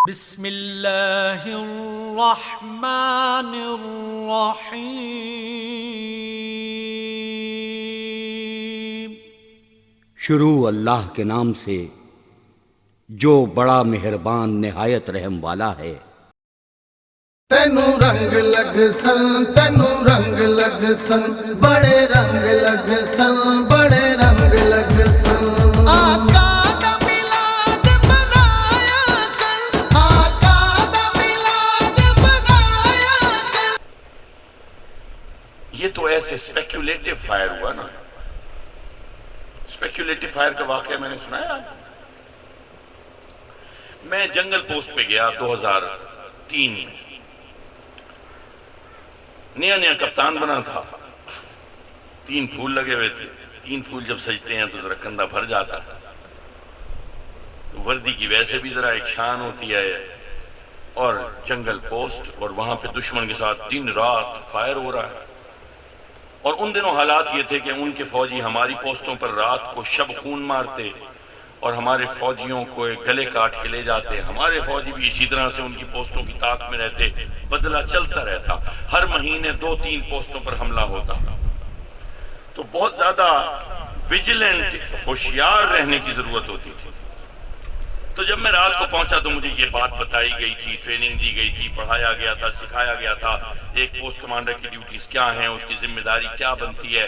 بسم اللہ الرحمن الرحیم۔ شروع اللہ کے نام سے جو بڑا مہربان نہایت رحم والا ہے۔ تینو رنگ لگ سن، تینو رنگ لگ سن، بڑے رنگ لگ سن، بڑے رنگ لگ سن۔ آقا دا میلاد منایا کر، آقا دا میلاد منایا کر۔ یہ تو ایسے اسپیکولیٹو فائر ہوا نا، اسپیکولیٹو فائر کا واقعہ میں نے سنایا۔ میں جنگل پوسٹ پہ گیا 2003 میں، نیا نیا کپتان بنا تھا، 3 پھول لگے ہوئے تھے۔ 3 پھول جب سجتے ہیں تو ذرا کندھا بھر جاتا ہے، وردی کی ویسے بھی ذرا ایک شان ہوتی ہے، اور جنگل پوسٹ، اور وہاں پہ دشمن کے ساتھ دن رات فائر ہو رہا ہے۔ اور ان دنوں حالات یہ تھے کہ ان کے فوجی ہماری پوسٹوں پر رات کو شب خون مارتے اور ہمارے فوجیوں کو گلے کاٹ کے لے جاتے، ہمارے فوجی بھی اسی طرح سے ان کی پوسٹوں کی طاق میں رہتے، بدلہ چلتا رہتا، ہر مہینے 2-3 پوسٹوں پر حملہ ہوتا۔ تو بہت زیادہ ویجیلنٹ، ہوشیار رہنے کی ضرورت ہوتی تھی۔ تو جب میں رات کو پہنچا تو مجھے یہ بات بتائی گئی تھی، ٹریننگ دی گئی تھی، پڑھایا گیا تھا، سکھایا گیا تھا ایک پوسٹ کمانڈر کی ڈیوٹیز کیا ہیں، اس کی ذمہ داری کیا بنتی ہے،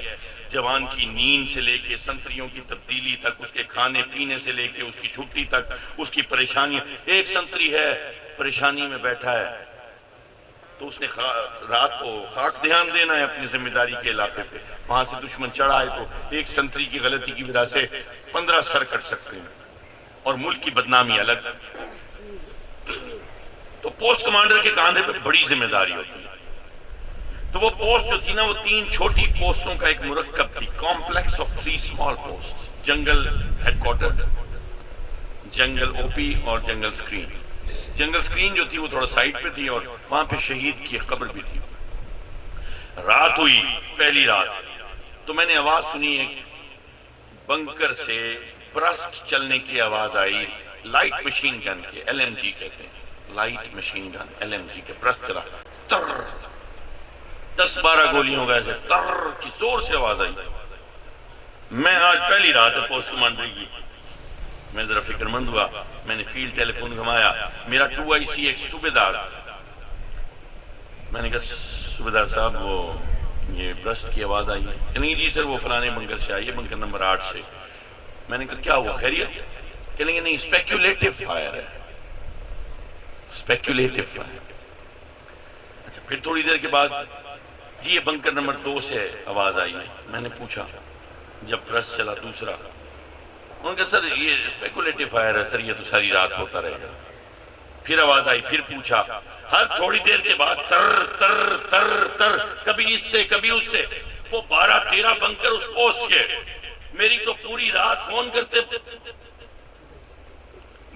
جوان کی نیند سے لے کے سنتریوں کی تبدیلی تک، اس کے کھانے پینے سے لے کے اس کی چھٹی تک، اس کی پریشانی۔ ایک سنتری ہے پریشانی میں بیٹھا ہے تو اس نے رات کو خاک دھیان دینا ہے اپنی ذمہ داری کے علاقے پہ، وہاں سے دشمن چڑھا ہے تو ایک سنتری کی غلطی کی وجہ سے 15 سر کٹ سکتے ہیں، اور ملک کی بدنامی الگ۔ تو پوسٹ کمانڈر کے کاندھے پہ بڑی ذمہ داری ہوتی ہے۔ تو وہ پوسٹ جو تھی نا، وہ 3 چھوٹی پوسٹوں کا ایک مرکب تھی، کمپلیکس آف 3 اسمال پوسٹ، جنگل ہیڈ کوارٹر، جنگل او پی اور جنگل سکرین۔ جنگل سکرین جو تھی وہ تھوڑا سائٹ پہ تھی، اور وہاں پہ شہید کی قبر بھی تھی۔ رات ہوئی، پہلی رات، تو میں نے آواز سنی، ایک بنکر سے برسٹ چلنے کی آواز آئی، لائٹ مشین گن کے، LMG کہتے ہیں، لائٹ مشین گن LMG کے برسٹ چلا، تر 10-12 گولیوں کا ایسے تر کی زور سے آواز آئی۔ میں آج پہلی رات ہے پوسٹ کمانڈر کی، میں ذرا فکر مند ہوا، میں نے فیلڈ ٹیلی فون گھمایا، میرا 2IC ایک صوبیدار، میں نے کہا صوبیدار صاحب وہ یہ برسٹ کی آواز آئی ہے کہ نہیں جی سر وہ فلانے بنکر سے آئی ہے، بنکر نمبر 8 سے۔ میں نے کہا کیا ہوا خیریت؟ کہیں گے نہیں اسپیکولیٹو فائر ہے، اسپیکولیٹو فائر۔ اچھا، پھر تھوڑی دیر کے بعد جی یہ بنکر نمبر 2 سے آواز آئی ہے۔ میں نے پوچھا جب برسٹ چلا دوسرا، انہوں نے کہا سر یہ اسپیکولیٹو فائر ہے سر، یہ تو ساری رات ہوتا رہے گا۔ پھر آواز آئی، پھر پوچھا، ہر تھوڑی دیر کے بعد تر تر تر تر، کبھی اس سے کبھی اس سے، وہ 12-13 بنکر اس پوسٹ کے، میری تو پوری رات فون کرتے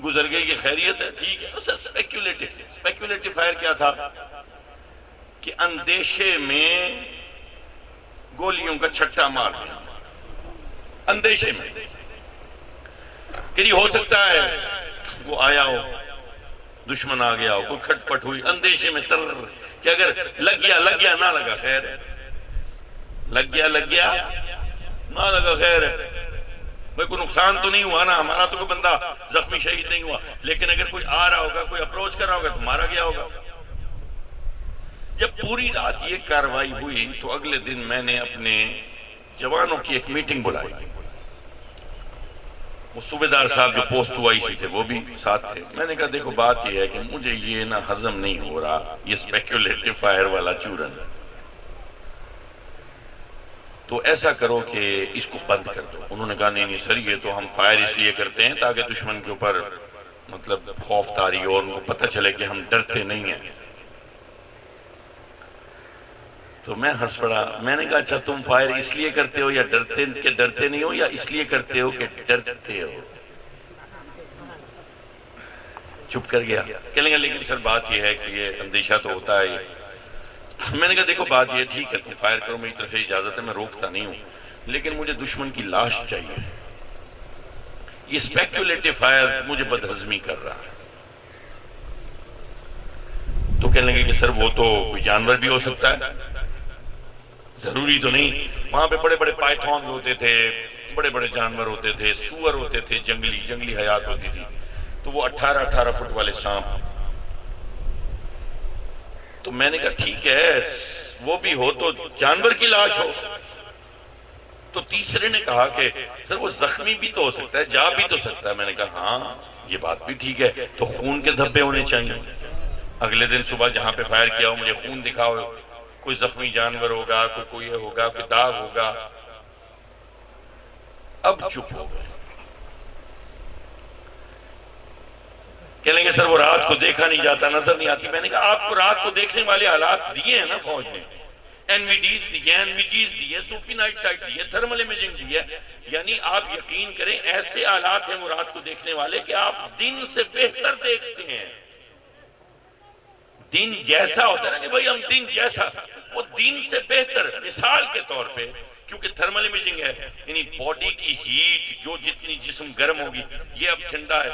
گزر گئی کہ خیریت ہے، ٹھیک ہے سر۔ اسپیکولیٹو فائر کیا تھا کہ اندیشے میں گولیوں کا چھٹا مار دیا، اندیشے میں کہ ہو سکتا ہے وہ آیا ہو، دشمن آ گیا ہو، کوئی کھٹ پٹ ہوئی، اندیشے میں تر، کہ اگر لگ گیا نہ لگا خیر ہے، لگ گیا نہ لگا خیر ہے، بھئی کوئی نقصان تو نہیں ہوا نا، ہمارا تو کوئی بندہ زخمی شہید نہیں ہوا، لیکن اگر کوئی آ رہا ہوگا، کوئی اپروچ کر رہا ہوگا تو مارا گیا ہوگا۔ جب پوری رات یہ کارروائی ہوئی تو اگلے دن میں نے اپنے جوانوں کی ایک میٹنگ بلائی، وہ صوبیدار صاحب جو پوسٹ 2IC تھے وہ بھی ساتھ تھے۔ میں نے کہا دیکھو بات یہ ہے کہ مجھے یہ نہ ہضم نہیں ہو رہا یہ اسپیکولیٹو فائر والا چورن، تو ایسا کرو کہ اس کو بند کر دو۔ انہوں نے کہا نہیں سر یہ تو ہم فائر اس لیے کرتے ہیں تاکہ دشمن کے اوپر مطلب خوف طاری ہو اور ان کو پتہ چلے کہ ہم ڈرتے نہیں ہیں۔ تو میں ہنس پڑا، میں نے کہا اچھا تم فائر اس لیے کرتے ہو یا ڈرتے نہیں ہو، یا اس لیے کرتے ہو کہ ڈرتے ہو؟ چپ کر گیا، کہنے گا لیکن سر بات یہ ہے کہ یہ اندیشہ تو ہوتا ہے۔ میں نے کہا دیکھو بات یہ ٹھیک ہے تم فائر کرو، میری طرف سے اجازت ہے، میں روکتا نہیں ہوں، لیکن مجھے دشمن کی لاش چاہیے۔ یہ اسپیکولیٹو فائر مجھے بدہضمی کر رہا ہے۔ کہنے لگے کہ سر وہ تو کوئی جانور بھی ہو سکتا ہے، ضروری تو نہیں۔ وہاں پہ بڑے بڑے پائتھون ہوتے تھے، بڑے بڑے جانور ہوتے تھے، سور ہوتے تھے، جنگلی حیات ہوتی تھی، تو وہ 18 فٹ والے سانپ۔ تو میں نے کہا ٹھیک ہے وہ بھی ہو تو جانور کی لاش ہو۔ تو تیسرے نے کہا کہ سر وہ زخمی بھی تو ہو سکتا ہے، جا بھی تو سکتا ہے۔ میں نے کہا ہاں یہ بات بھی ٹھیک ہے، تو خون کے دھبے ہونے چاہیے۔ اگلے دن صبح جہاں پہ فائر کیا ہو مجھے خون دکھاؤ، کوئی زخمی جانور ہوگا، کوئی یہ ہوگا، کوئی داغ ہوگا۔ اب چپ ہو گئے، کہنے لگے سر وہ رات کو دیکھا نہیں جاتا، نظر نہیں آتی۔ میں نے کہا آپ کو رات کو دیکھنے والے حالات دیے ہیں نا فوج نے، NVDs دیے، سوفی نائٹ سائٹ دیے، تھرمل امیجنگ دیے، یعنی آپ یقین کریں ایسے حالات ہیں وہ رات کو دیکھنے والے کہ آپ دن سے بہتر دیکھتے ہیں۔ دن جیسا ہوتا ہے نا کہ بھئی ہم دن جیسا، وہ دن سے بہتر۔ مثال کے طور پہ کیونکہ تھرمل امیجنگ ہے، یعنی باڈی کی ہیٹ، جو جتنی جسم گرم ہوگی، یہ اب ٹھنڈا ہے،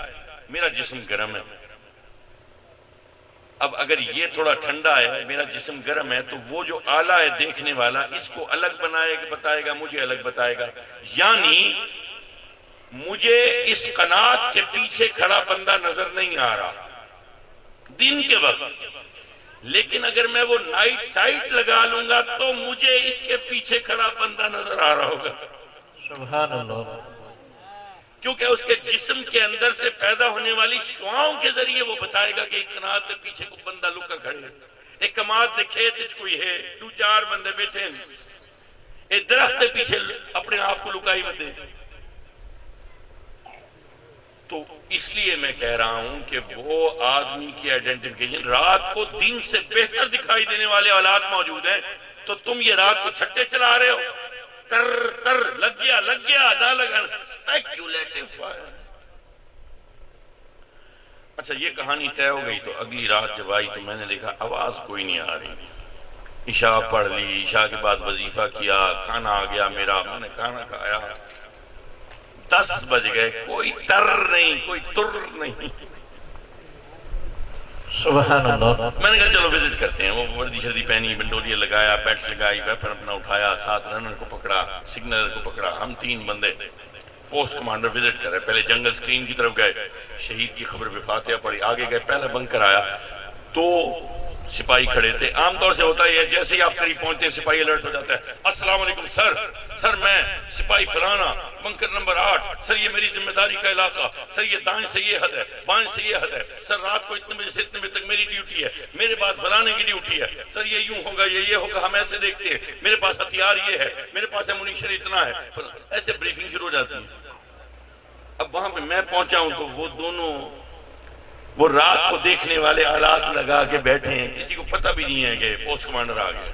میرا جسم گرم ہے، اب اگر یہ تھوڑا ٹھنڈا ہے، میرا جسم گرم ہے، تو وہ جو آلہ ہے دیکھنے والا اس کو الگ بتائے گا، مجھے الگ بتائے گا۔ یعنی مجھے اس قناعت کے پیچھے کھڑا بندہ نظر نہیں آ رہا دن کے وقت، لیکن اگر میں وہ نائٹ سائٹ لگا لوں گا تو مجھے اس کے پیچھے کھڑا بندہ نظر آ رہا ہوگا۔ سبحان اللہ۔ کیونکہ اس کے جسم کے اندر سے پیدا ہونے والی شعاؤں کے ذریعے وہ بتائے گا کہ ایک قناعت کے پیچھے کوئی بندہ لکا کھڑے ہے، ایک کماعت دے کھیت وچ کوئی ہے، 2-4 بندے بیٹھے ہیں، ایک درخت کے پیچھے اپنے آپ کو لکائی ودے۔ تو اس لیے میں کہہ رہا ہوں کہ وہ آدمی کی آئیڈینٹیفیکیشن، رات کو دن سے بہتر دکھائی دینے والے حالات موجود ہیں، تو تم یہ رات کو چھٹے چلا رہے ہو، تر لگ گیا نہ لگا، اسپیکیولیٹو فائر۔ اچھا یہ کہانی طے ہو گئی، تو اگلی رات جب آئی تو میں نے دیکھا آواز کوئی نہیں آ رہی، عشاء پڑھ لی، عشاء کے بعد وظیفہ کیا، کھانا آ گیا میرا، میں نے کھانا کھایا، 10 بج گئے، کوئی تر نہیں، کوئی تر نہیں۔ سبحان اللہ۔ میں نے کہا چلو وزٹ کرتے ہیں، وہ وردی شردی پہنی، بنڈولیاں لگایا، بیٹس لگائی، ویپن اپنا اٹھایا، 7 رنر کو پکڑا، سگنلر کو پکڑا، ہم 3 بندے پوسٹ کمانڈر وزٹ کر رہے، پہلے جنگل سکرین کی طرف گئے، شہید کی خبر پہ فاتحہ پڑھی، آگے گئے، پہلا بنکر آیا تو سپاہی کھڑے تھے۔ عام طور سے ہوتا ہے جیسے ہی آپ قریب پہنچتے ہیں سپاہی الرٹ ہو جاتا ہے، السلام علیکم سر میں سپاہی فلانا، بنکر نمبر 8، سر یہ میری ذمہ داری کا علاقہ، سر یہ دائیں سے یہ حد ہے، بائیں سے یہ حد ہے، سر رات کو اتنے بجے سے اتنے بجے تک میری ڈیوٹی ہے، میرے بعد فلانے کی ڈیوٹی ہے، سر یہ یوں ہوگا، یہ ہوگا، ہم ایسے دیکھتے ہیں، میرے پاس ہتھیار یہ ہے، میرے پاس ایمونیشن اتنا ہے، ایسے بریفنگ شروع ہو جاتی ہے۔ اب وہاں پہ میں پہنچا ہوں تو وہ دونوں وہ رات کو دیکھنے والے آلات لگا کے بیٹھے ہیں، کسی کو پتہ بھی نہیں ہے کہ پوسٹ کمانڈر آ گیا۔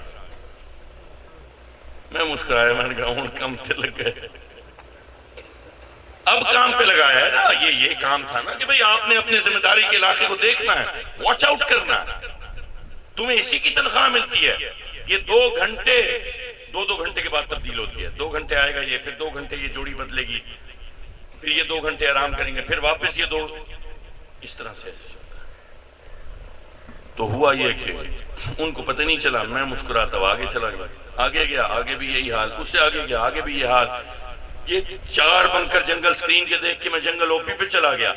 میں مسکرایا، میں نے کہا ہوں کام پہ لگ گئے، اب کام پہ لگایا ہے نا، یہ کام تھا نا کہ بھئی آپ نے اپنے ذمہ داری کے علاقے کو دیکھنا ہے، واچ آؤٹ کرنا ہے، تمہیں اسی کی تنخواہ ملتی ہے۔ یہ 2 گھنٹے 2 گھنٹے کے بعد تبدیل ہوتی ہے، 2 گھنٹے آئے گا یہ، پھر 2 گھنٹے یہ جوڑی بدلے گی، پھر یہ 2 گھنٹے آرام کریں گے، پھر واپس یہ 2، اس طرح سے چلتا ہے۔ تو ہوا یہ کہ ان کو پتہ نہیں چلا، میں مسکراتا ہوں آگے چلا گیا، آگے گیا، آگے بھی یہی حال، اس سے آگے گیا، آگے بھی یہ حال، یہ 4 بنکر جنگل سکرین کے دیکھ کے میں جنگل اوپی پہ چلا گیا،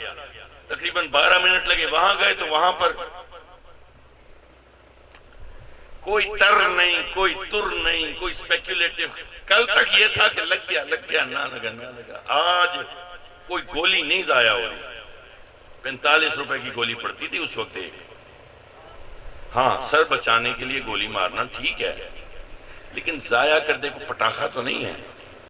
تقریباً 12 منٹ لگے، وہاں گئے تو وہاں پر کوئی تر نہیں، کوئی تر نہیں، کوئی سپیکیولیٹو۔ کل تک یہ تھا کہ لگ گیا نہ لگا، آج کوئی گولی نہیں ضائع ہو رہی۔ 45 روپے کی گولی پڑتی تھی اس وقت ایک، ہاں سر بچانے کے لیے گولی مارنا ٹھیک ہے، لیکن ضائع کر دے کو پٹاخہ تو نہیں ہے۔